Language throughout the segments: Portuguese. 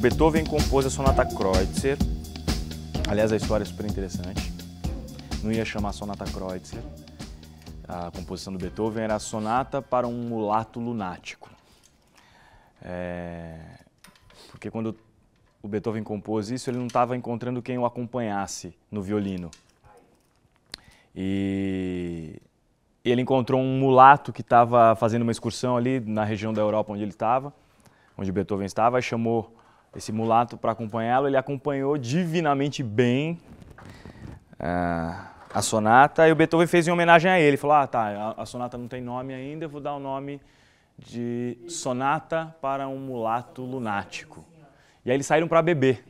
Beethoven compôs a Sonata Kreutzer. Aliás, a história é super interessante. Não ia chamar Sonata Kreutzer. A composição do Beethoven era a Sonata para um Mulato Lunático. Porque quando o Beethoven compôs isso, ele não estava encontrando quem o acompanhasse no violino. E ele encontrou um mulato que estava fazendo uma excursão ali na região da Europa onde ele estava, onde Beethoven estava, e chamou esse mulato para acompanhá-lo. Ele acompanhou divinamente bem a sonata, e o Beethoven fez em homenagem a ele. Falou, a sonata não tem nome ainda, eu vou dar o nome de Sonata para um Mulato Lunático. E aí eles saíram para beber.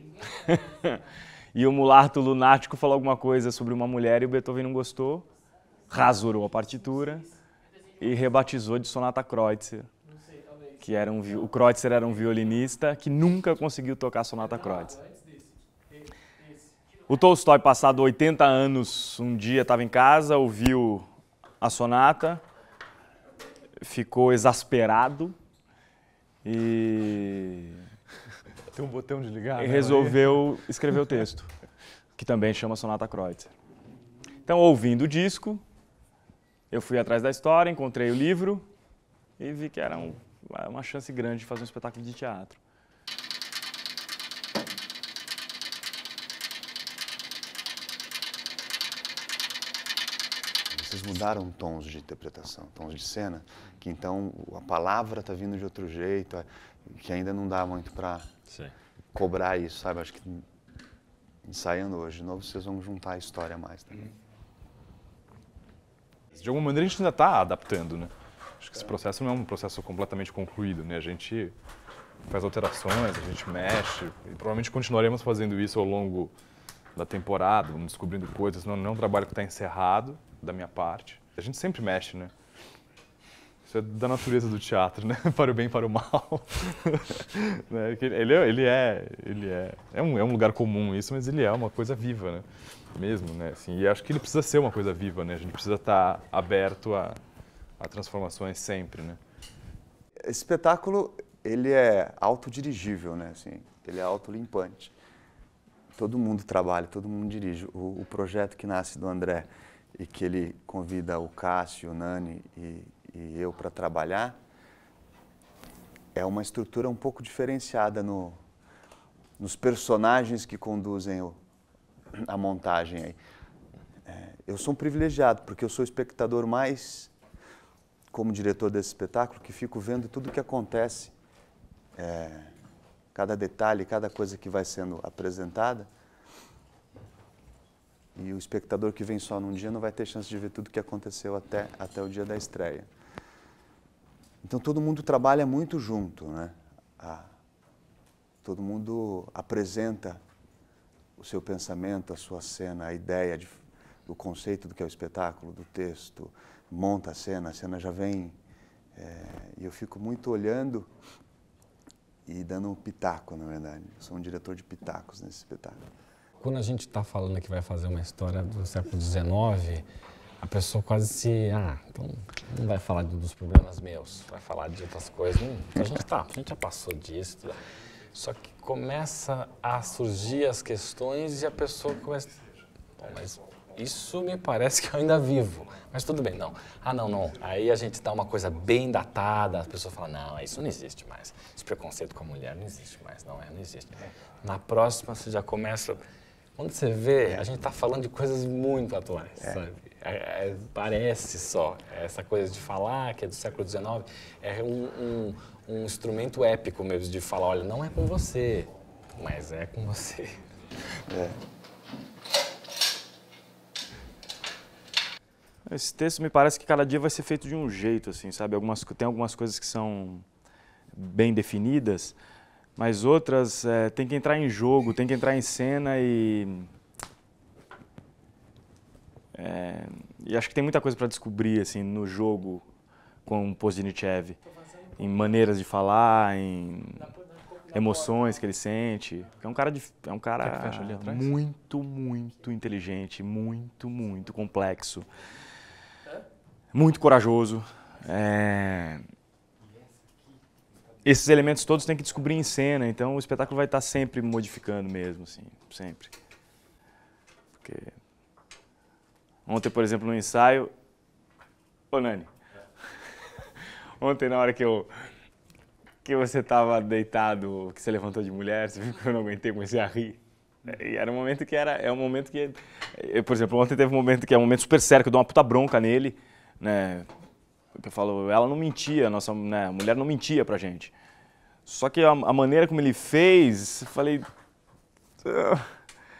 E o mulato lunático falou alguma coisa sobre uma mulher e o Beethoven não gostou, rasurou a partitura e rebatizou de Sonata Kreutzer. O Kreutzer era um violinista que nunca conseguiu tocar Sonata Kreutzer. O Tolstói, passado 80 anos, um dia estava em casa, ouviu a sonata, ficou exasperado e tem um botão de ligar, e resolveu escrever o texto, que também chama Sonata Kreutzer. Então, ouvindo o disco, eu fui atrás da história, encontrei o livro e vi que era uma chance grande de fazer um espetáculo de teatro. Vocês mudaram tons de interpretação, tons de cena, que então a palavra está vindo de outro jeito, que ainda não dá muito para cobrar isso, sabe? Acho que ensaiando hoje de novo, vocês vão juntar a história mais também. De alguma maneira a gente ainda está adaptando, né? Acho que esse processo não é um processo completamente concluído, né? A gente faz alterações, a gente mexe, e provavelmente continuaremos fazendo isso ao longo da temporada, vamos descobrindo coisas. Não é um trabalho que está encerrado da minha parte. A gente sempre mexe, né? Isso é da natureza do teatro, né? Para o bem e para o mal. É um lugar comum isso, mas ele é uma coisa viva, né? Mesmo, né? Assim, e acho que ele precisa ser uma coisa viva, né? A gente precisa estar aberto a transformações sempre, né? Esse espetáculo, ele é autodirigível, né? Assim, ele é autolimpante. Todo mundo trabalha, todo mundo dirige. O projeto que nasce do André e que ele convida o Cássio, o Nani e eu para trabalhar, é uma estrutura um pouco diferenciada nos personagens que conduzem a montagem aí. Eu sou um privilegiado, porque eu sou o espectador mais, como diretor desse espetáculo, que fico vendo tudo o que acontece, cada detalhe, cada coisa que vai sendo apresentada. E o espectador que vem só num dia não vai ter chance de ver tudo o que aconteceu até o dia da estreia. Então todo mundo trabalha muito junto, né? Todo mundo apresenta o seu pensamento, a sua cena, a ideia do conceito do que é o espetáculo, do texto, monta a cena já vem. E eu fico muito olhando e dando um pitaco, na verdade. Eu sou um diretor de pitacos nesse espetáculo. Quando a gente está falando que vai fazer uma história do século XIX, a pessoa quase então não vai falar dos problemas meus, vai falar de outras coisas. A gente já passou disso. Só que começa a surgir as questões e a pessoa começa... mas isso me parece que eu ainda vivo. Mas tudo bem, não. Não. Aí a gente dá uma coisa bem datada, a pessoa fala, não, isso não existe mais. Esse preconceito com a mulher não existe mais, não existe. Na próxima você já começa... Quando você vê, a gente está falando de coisas muito atuais, sabe? Parece só. Essa coisa de falar que é do século XIX é um instrumento épico mesmo de falar, olha, não é com você, mas é com você. Esse texto me parece que cada dia vai ser feito de um jeito, assim, sabe? Tem algumas coisas que são bem definidas, mas outras tem que entrar em jogo, tem que entrar em cena e acho que tem muita coisa para descobrir assim, no jogo com o Poznichev, em maneiras de falar, em emoções que ele sente. É um cara muito, muito inteligente, muito, muito complexo, muito corajoso. esses elementos todos tem que descobrir em cena, então o espetáculo vai estar sempre modificando mesmo, assim, sempre. Porque... Ontem, por exemplo, no ensaio... Ô, Nani, ontem na hora que você estava deitado, que você levantou de mulher, você viu que eu não aguentei, comecei a rir. E era um momento que é um momento que... por exemplo, ontem teve um momento que é um momento super sério, que eu dou uma puta bronca nele, né? Eu falo, ela não mentia, a mulher não mentia pra gente. Só que a maneira como ele fez, eu falei...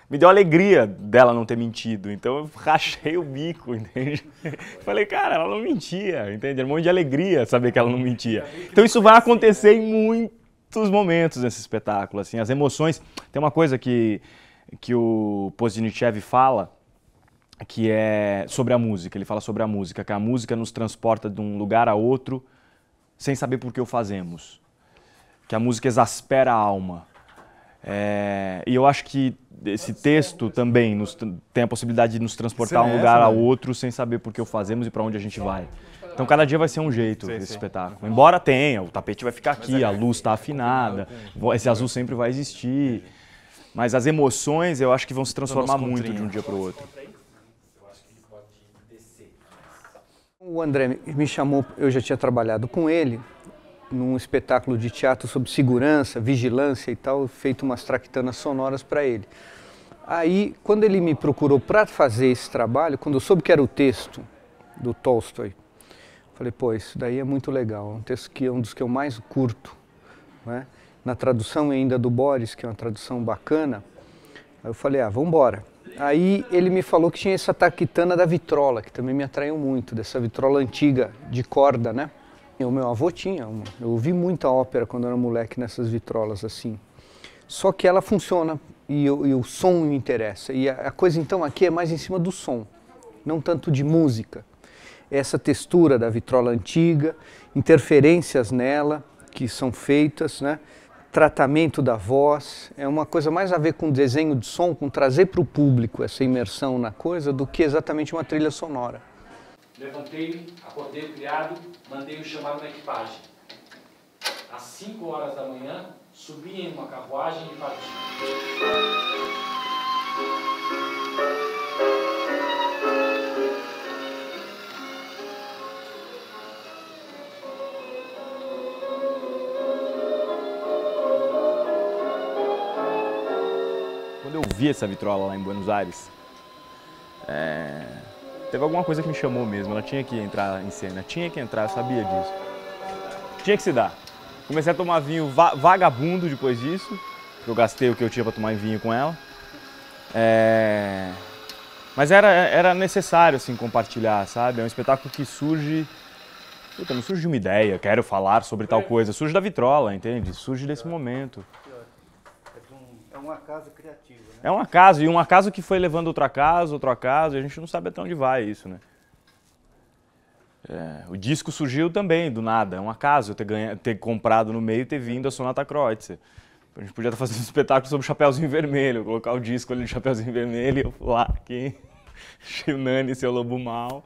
me deu alegria dela não ter mentido, então eu rachei o bico, entende? Falei, cara, ela não mentia, entende? Era um monte de alegria saber que ela não mentia. Então isso vai acontecer em muitos momentos nesse espetáculo, assim, as emoções... Tem uma coisa que o Poznichev fala, que é sobre a música, ele fala sobre a música, que a música nos transporta de um lugar a outro sem saber por que o fazemos, que a música exaspera a alma. E eu acho que esse texto também tem a possibilidade de nos transportar de um lugar a outro sem saber por que o fazemos e para onde a gente vai. Então cada dia vai ser um jeito esse espetáculo. Embora tenha, o tapete vai ficar aqui, a luz está afinada, esse azul sempre vai existir, mas as emoções eu acho que vão se transformar muito de um dia para o outro. O André me chamou, eu já tinha trabalhado com ele, num espetáculo de teatro sobre segurança, vigilância e tal, feito umas traquitanas sonoras para ele. Aí, quando ele me procurou para fazer esse trabalho, quando eu soube que era o texto do Tolstói, falei, pô, isso daí é muito legal, é um texto que é um dos que eu mais curto, né? Na tradução ainda do Boris, que é uma tradução bacana, aí eu falei, vamos embora. Aí ele me falou que tinha essa taquitana da vitrola, que também me atraiu muito, dessa vitrola antiga de corda, né? O meu avô tinha uma. Eu ouvi muita ópera quando eu era moleque nessas vitrolas assim. Só que ela funciona e o som me interessa. E a coisa então aqui é mais em cima do som, não tanto de música. Essa textura da vitrola antiga, interferências nela que são feitas, né? Tratamento da voz, é uma coisa mais a ver com desenho de som, com trazer para o público essa imersão na coisa, do que exatamente uma trilha sonora. Levantei-me, acordei o criado, mandei-o chamar uma equipagem. Às 5 horas da manhã, subi em uma carruagem e parti. Quando eu vi essa vitrola lá em Buenos Aires, teve alguma coisa que me chamou mesmo, ela tinha que entrar em cena, tinha que entrar, eu sabia disso. Tinha que se dar. Comecei a tomar vinho vagabundo depois disso, porque eu gastei o que eu tinha para tomar em vinho com ela. Mas era necessário, assim, compartilhar, sabe? É um espetáculo que surge... Puta, não surge de uma ideia, quero falar sobre tal coisa, surge da vitrola, entende? Surge desse momento. É um acaso criativo, né? É um acaso, e um acaso que foi levando outro acaso, e a gente não sabe até onde vai isso, né? O disco surgiu também, do nada, é um acaso eu ter comprado no meio e ter vindo a Sonata Kreutzer. A gente podia estar fazendo um espetáculo sobre o Chapeuzinho Vermelho, colocar o disco ali no Chapeuzinho Vermelho e eu lá aqui, o Nani, seu lobo mau.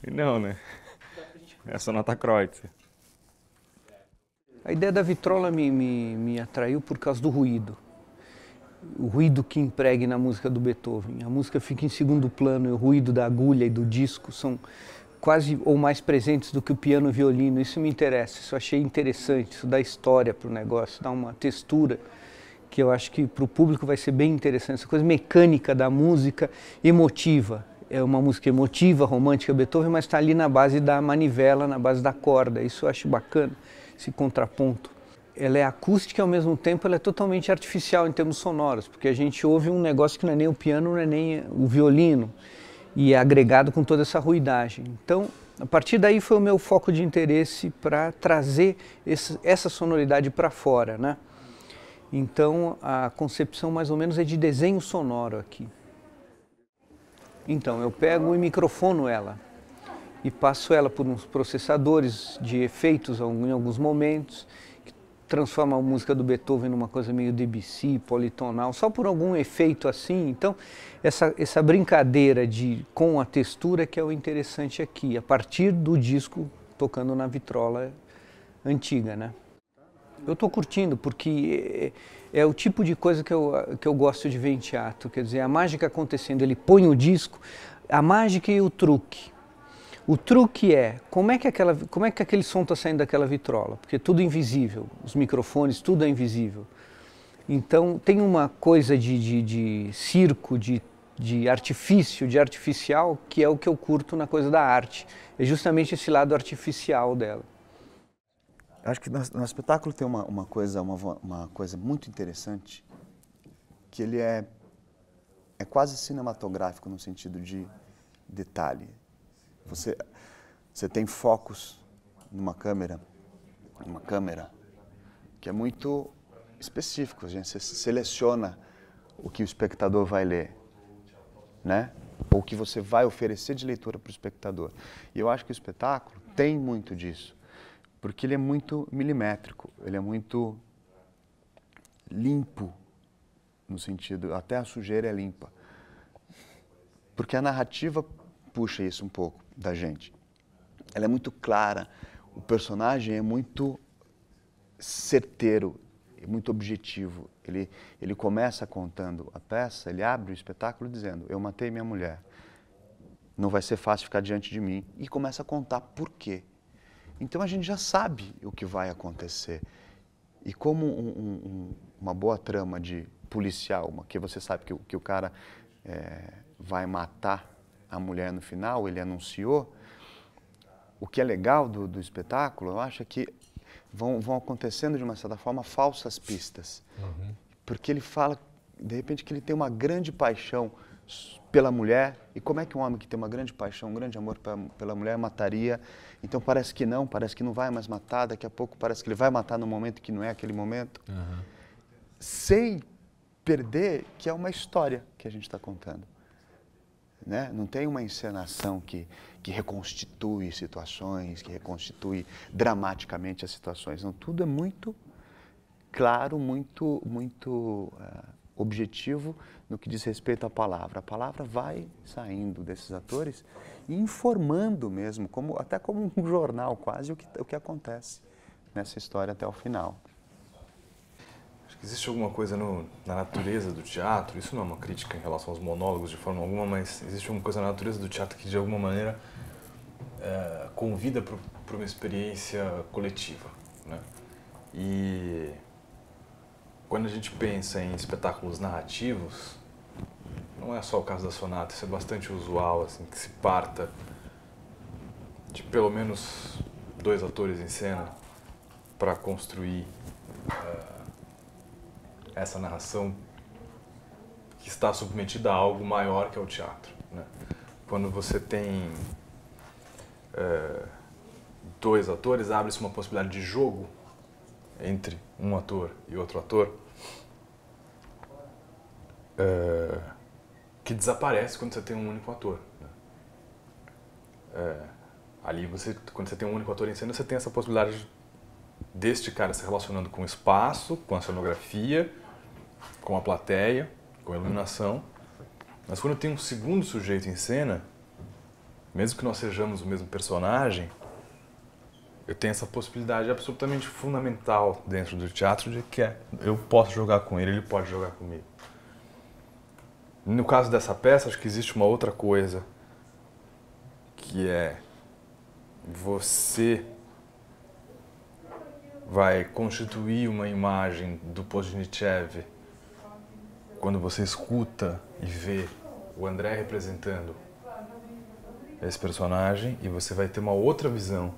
E não, né? É a Sonata Kreutzer. A ideia da vitrola me atraiu por causa do ruído. O ruído que empregue na música do Beethoven. A música fica em segundo plano e o ruído da agulha e do disco são quase ou mais presentes do que o piano e o violino. Isso me interessa, isso eu achei interessante, isso dá história para o negócio, dá uma textura que eu acho que para o público vai ser bem interessante. Essa coisa mecânica da música emotiva. É uma música emotiva, romântica, Beethoven, mas está ali na base da manivela, na base da corda. Isso eu acho bacana, esse contraponto. Ela é acústica e ao mesmo tempo ela é totalmente artificial em termos sonoros, porque a gente ouve um negócio que não é nem o piano, não é nem o violino, e é agregado com toda essa ruidagem. Então, a partir daí foi o meu foco de interesse para trazer essa sonoridade para fora, né? Então, a concepção mais ou menos é de desenho sonoro aqui. Então, eu pego e microfono ela e passo ela por uns processadores de efeitos em alguns momentos, que transforma a música do Beethoven numa coisa meio Debussy, politonal, só por algum efeito assim. Então, essa brincadeira com a textura que é o interessante aqui, a partir do disco tocando na vitrola antiga, né? Eu estou curtindo porque é o tipo de coisa que eu gosto de ver em teatro. Quer dizer, a mágica acontecendo, ele põe o disco, a mágica e o truque. O truque é como é que aquele som está saindo daquela vitrola, porque tudo é invisível, os microfones, tudo é invisível. Então tem uma coisa de circo, de artifício, de artificial, que é o que eu curto na coisa da arte. É justamente esse lado artificial dela. Acho que no espetáculo tem uma coisa muito interessante, que ele é quase cinematográfico no sentido de detalhe. Você tem focos numa câmera que é muito específico. A gente seleciona o que o espectador vai ler, né? Ou o que você vai oferecer de leitura para o espectador. E eu acho que o espetáculo tem muito disso. Porque ele é muito milimétrico, ele é muito limpo, no sentido, até a sujeira é limpa. Porque a narrativa puxa isso um pouco da gente. Ela é muito clara, o personagem é muito certeiro, é muito objetivo. Ele começa contando a peça, ele abre o espetáculo dizendo, eu matei minha mulher, não vai ser fácil ficar diante de mim. E começa a contar por quê. Então a gente já sabe o que vai acontecer. E como uma boa trama de policial, que você sabe que o cara vai matar a mulher no final, ele anunciou, o que é legal do espetáculo, eu acho que vão acontecendo de uma certa forma falsas pistas. Uhum. Porque ele fala, de repente, que ele tem uma grande paixão pela mulher, e como é que um homem que tem uma grande paixão, um grande amor pela mulher mataria? Então parece que não vai mais matar, daqui a pouco parece que ele vai matar no momento que não é aquele momento, sem perder que é uma história que a gente está contando, né? Não tem uma encenação que reconstitui situações, que reconstitui dramaticamente as situações, não, tudo é muito claro, muito objetivo no que diz respeito à palavra. A palavra vai saindo desses atores e informando mesmo, até como um jornal quase, o que acontece nessa história até o final. Acho que existe alguma coisa na natureza do teatro, isso não é uma crítica em relação aos monólogos de forma alguma, mas existe alguma coisa na natureza do teatro que de alguma maneira convida para uma experiência coletiva, né? E quando a gente pensa em espetáculos narrativos, não é só o caso da Sonata, isso é bastante usual, assim, que se parta de pelo menos 2 atores em cena para construir essa narração que está submetida a algo maior que é o teatro, né? Quando você tem 2 atores, abre-se uma possibilidade de jogo entre um ator e outro ator que desaparece quando você tem um único ator, né? Ali, quando você tem um único ator em cena, você tem essa possibilidade deste cara se relacionando com o espaço, com a cenografia, com a plateia, com a iluminação. Mas quando tem um segundo sujeito em cena, mesmo que nós sejamos o mesmo personagem, eu tenho essa possibilidade absolutamente fundamental dentro do teatro de que eu posso jogar com ele, ele pode jogar comigo. No caso dessa peça, acho que existe uma outra coisa, que é você vai constituir uma imagem do Poznichev quando você escuta e vê o André representando esse personagem, e você vai ter uma outra visão,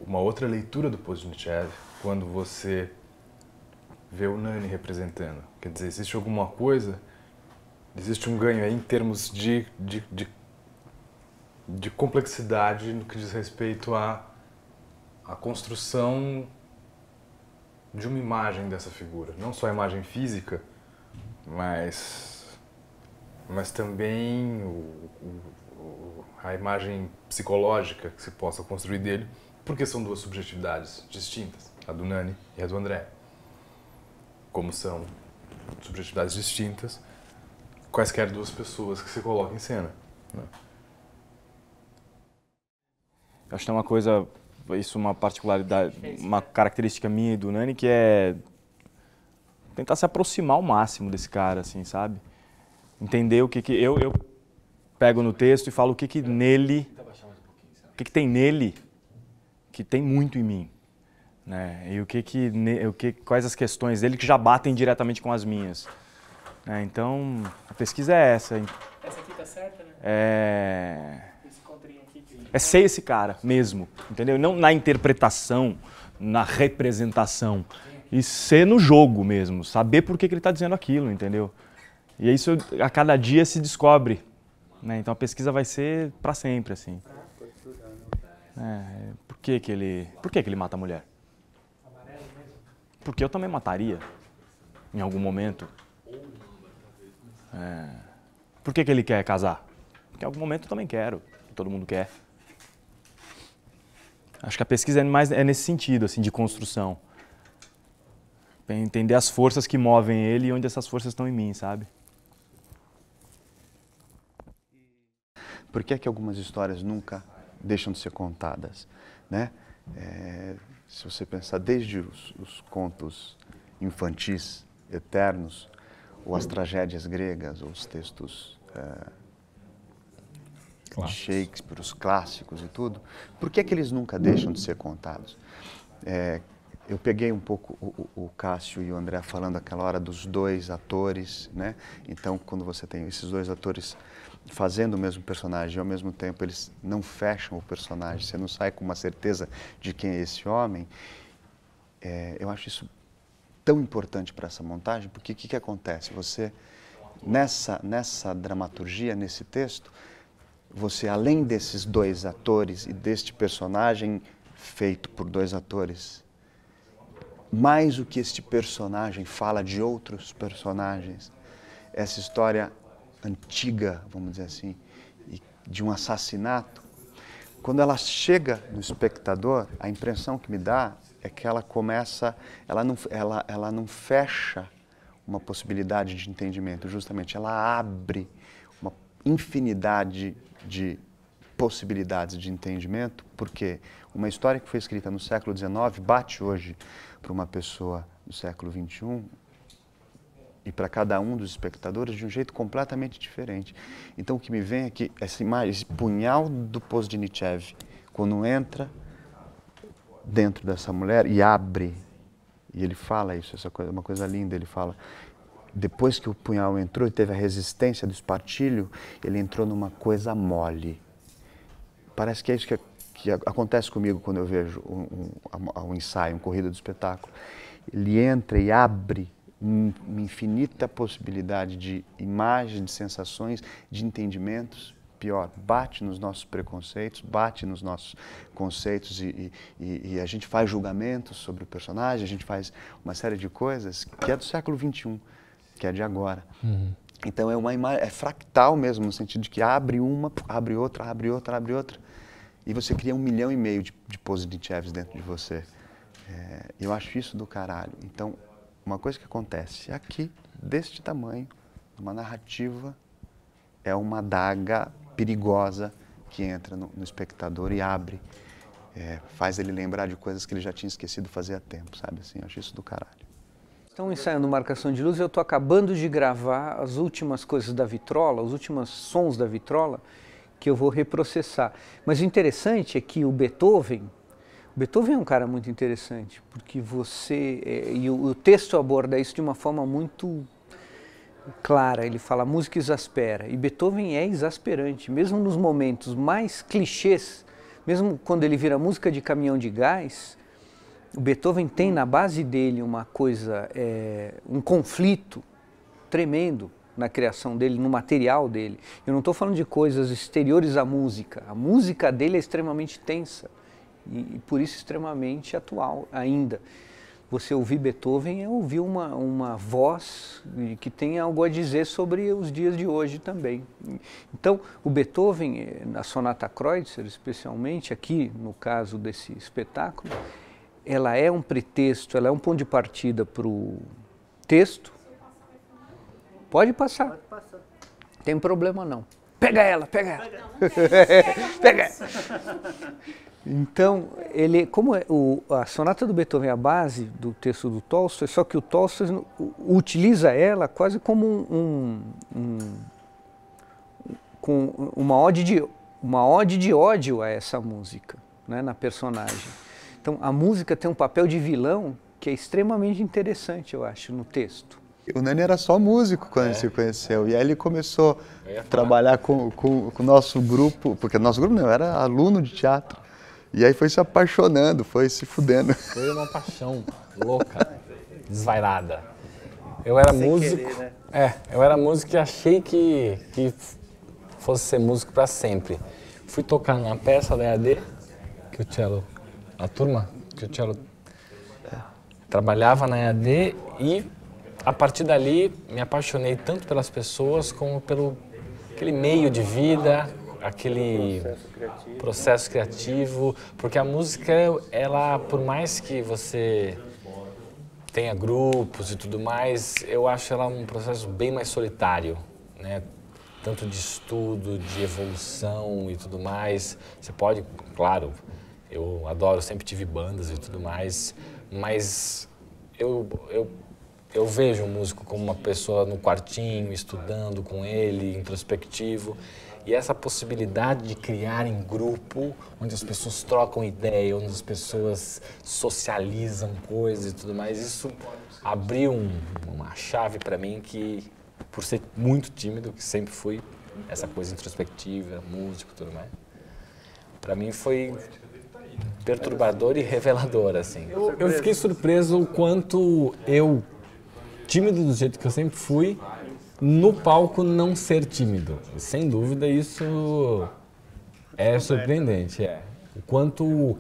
uma outra leitura do Poznichev quando você vê o Nani representando. Quer dizer, existe alguma coisa, existe um ganho aí em termos de complexidade no que diz respeito à construção de uma imagem dessa figura. Não só a imagem física, mas também a imagem psicológica que se possa construir dele, porque são 2 subjetividades distintas, a do Nani e a do André. Como são subjetividades distintas, quaisquer 2 pessoas que se colocam em cena, né? Eu acho que tem uma coisa isso uma particularidade, uma característica minha e do Nani, que é tentar se aproximar ao máximo desse cara, assim, sabe? Entender o que eu pego no texto e falo o que nele, o que tem nele que tem muito em mim, né? E quais as questões dele que já batem diretamente com as minhas. Então, a pesquisa é essa. Essa aqui tá certa, né? Esse contrinho aqui. É ser esse cara mesmo, entendeu? Não na interpretação, na representação. E ser no jogo mesmo, saber por que ele está dizendo aquilo, entendeu? E isso a cada dia se descobre, né? Então a pesquisa vai ser para sempre, assim. Por que ele mata a mulher? Porque eu também mataria, em algum momento. Por que ele quer casar? Porque em algum momento eu também quero, todo mundo quer. Acho que a pesquisa é nesse sentido, assim, de construção. Pra entender as forças que movem ele e onde essas forças estão em mim, sabe? Por que é que algumas histórias nunca deixam de ser contadas, né? Se você pensar desde os contos infantis eternos, ou as tragédias gregas, ou os textos de Shakespeare, os clássicos e tudo, por que é que eles nunca deixam de ser contados? Eu peguei um pouco o Cássio e o André falando aquela hora dos dois atores, né? Então, quando você tem esses dois atores fazendo o mesmo personagem e ao mesmo tempo eles não fecham o personagem, você não sai com uma certeza de quem é esse homem, eu acho isso tão importante para essa montagem, porque o que acontece? Você, nessa dramaturgia, nesse texto, você, além desses dois atores e deste personagem feito por dois atores, mais o que este personagem fala de outros personagens, essa história antiga, vamos dizer assim, de um assassinato, quando ela chega no espectador, a impressão que me dá é que ela começa, ela não fecha uma possibilidade de entendimento, justamente, ela abre uma infinidade de possibilidades de entendimento, porque uma história que foi escrita no século XIX bate hoje para uma pessoa do século XXI e para cada um dos espectadores de um jeito completamente diferente. Então o que me vem é que essa imagem, esse punhal do Pozdnichev, quando entra dentro dessa mulher e abre, e ele fala isso, essa coisa, uma coisa linda, ele fala, depois que o punhal entrou e teve a resistência do espartilho, ele entrou numa coisa mole. Parece que é isso que acontece comigo quando eu vejo um ensaio, uma corrida do espetáculo. Ele entra e abre uma infinita possibilidade de imagens, de sensações, de entendimentos. Pior, bate nos nossos preconceitos, bate nos nossos conceitos e a gente faz julgamentos sobre o personagem, a gente faz uma série de coisas que é do século XXI, que é de agora. Uhum. Então é uma imagem, é fractal mesmo, no sentido de que abre uma, abre outra, abre outra, abre outra. E você cria 1,5 milhão de Pozdnichevs dentro de você. Eu acho isso do caralho. Então, uma coisa que acontece aqui, deste tamanho, uma narrativa, é uma adaga perigosa que entra no espectador e abre, faz ele lembrar de coisas que ele já tinha esquecido fazer há tempo, sabe? Assim, eu acho isso do caralho. Estão ensaiando Marcação de Luz e eu estou acabando de gravar as últimas coisas da vitrola, os últimos sons da vitrola, que eu vou reprocessar. Mas o interessante é que o Beethoven é um cara muito interessante, porque e o texto aborda isso de uma forma muito clara. Ele fala, a música exaspera, e Beethoven é exasperante, mesmo nos momentos mais clichês, mesmo quando ele vira música de caminhão de gás, o Beethoven tem na base dele uma coisa, um conflito tremendo na criação dele, no material dele. Eu não estou falando de coisas exteriores à música. A música dele é extremamente tensa e por isso extremamente atual ainda. Você ouvir Beethoven é ouvir uma voz que tem algo a dizer sobre os dias de hoje também. Então, o Beethoven, na Sonata Kreutzer, especialmente aqui no caso desse espetáculo, ela é um pretexto, ela é um ponto de partida para o texto. Pode passar. Pode passar. Tem problema não. pega ela, pega ela. Pega ela. Então, como a sonata do Beethoven é a base do texto do Tolstói, só que o Tolstói utiliza ela quase como com uma ode de ódio a essa música, né, na personagem. Então, a música tem um papel de vilão que é extremamente interessante, eu acho, no texto. O Nani era só músico quando ele se conheceu, e aí ele começou a trabalhar com o nosso grupo, porque o nosso grupo não, era aluno de teatro, e aí foi se apaixonando, foi se fudendo. Foi uma paixão louca, desvairada. Eu era músico, querer, né? Eu era músico e achei que fosse ser músico para sempre. Fui tocar numa peça da EAD, que o cello, a turma, que o cello trabalhava na EAD, e a partir dali me apaixonei tanto pelas pessoas como pelo aquele meio de vida, aquele processo criativo, porque a música, ela, por mais que você tenha grupos e tudo mais, eu acho ela um processo bem mais solitário, né? Tanto de estudo, de evolução e tudo mais. Você pode, claro, eu adoro, sempre tive bandas e tudo mais, mas eu vejo o músico como uma pessoa no quartinho, estudando com ele, introspectivo. E essa possibilidade de criar em grupo, onde as pessoas trocam ideia, onde as pessoas socializam coisas e tudo mais, isso abriu uma chave para mim que, por ser muito tímido, que sempre fui, essa coisa introspectiva, músico e tudo mais, para mim foi perturbador e revelador, assim. Eu fiquei surpreso o quanto eu, tímido do jeito que eu sempre fui, no palco não ser tímido. Sem dúvida isso é surpreendente. O quanto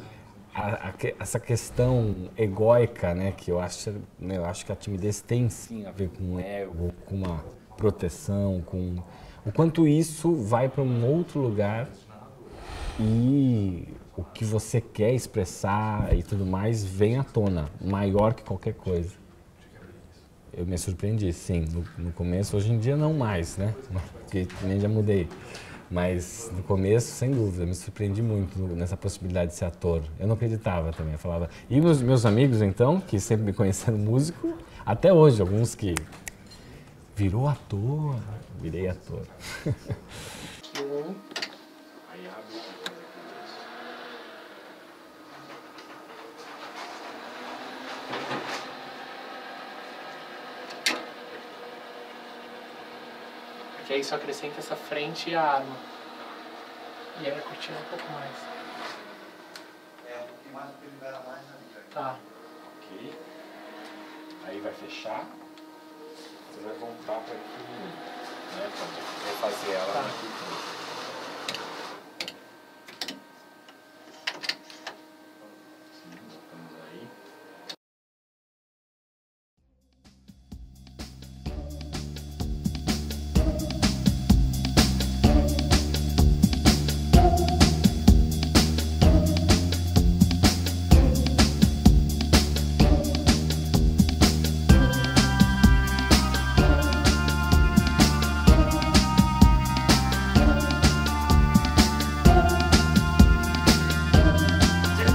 essa questão egóica, né, que eu acho que a timidez tem sim a ver com o ego, com uma proteção, com o quanto isso vai para um outro lugar e o que você quer expressar e tudo mais vem à tona, maior que qualquer coisa. Eu me surpreendi, sim, no começo, hoje em dia não mais, né, porque nem já mudei, mas no começo, sem dúvida, me surpreendi muito nessa possibilidade de ser ator. Eu não acreditava também, eu falava, e meus amigos então, que sempre me conheceram músico, até hoje, alguns que virou ator, virei ator. Que aí só acrescenta essa frente e a arma. E aí a cortina um pouco mais. Um pouquinho mais porque libera mais, né? Tá. Ok. Aí vai fechar. Você vai voltar para aqui, né? Pra refazer ela Tá. aqui.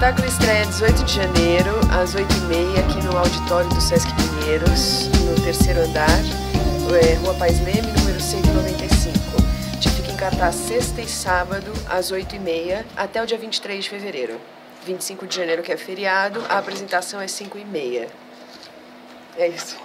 O espetáculo estreia 18 de janeiro, às 8h30, aqui no auditório do Sesc Pinheiros, no terceiro andar, Rua Pais Leme, número 195. A gente fica em cartaz sexta e sábado, às 8h30, até o dia 23 de fevereiro. 25 de janeiro, que é feriado, a apresentação é 5h30. É isso.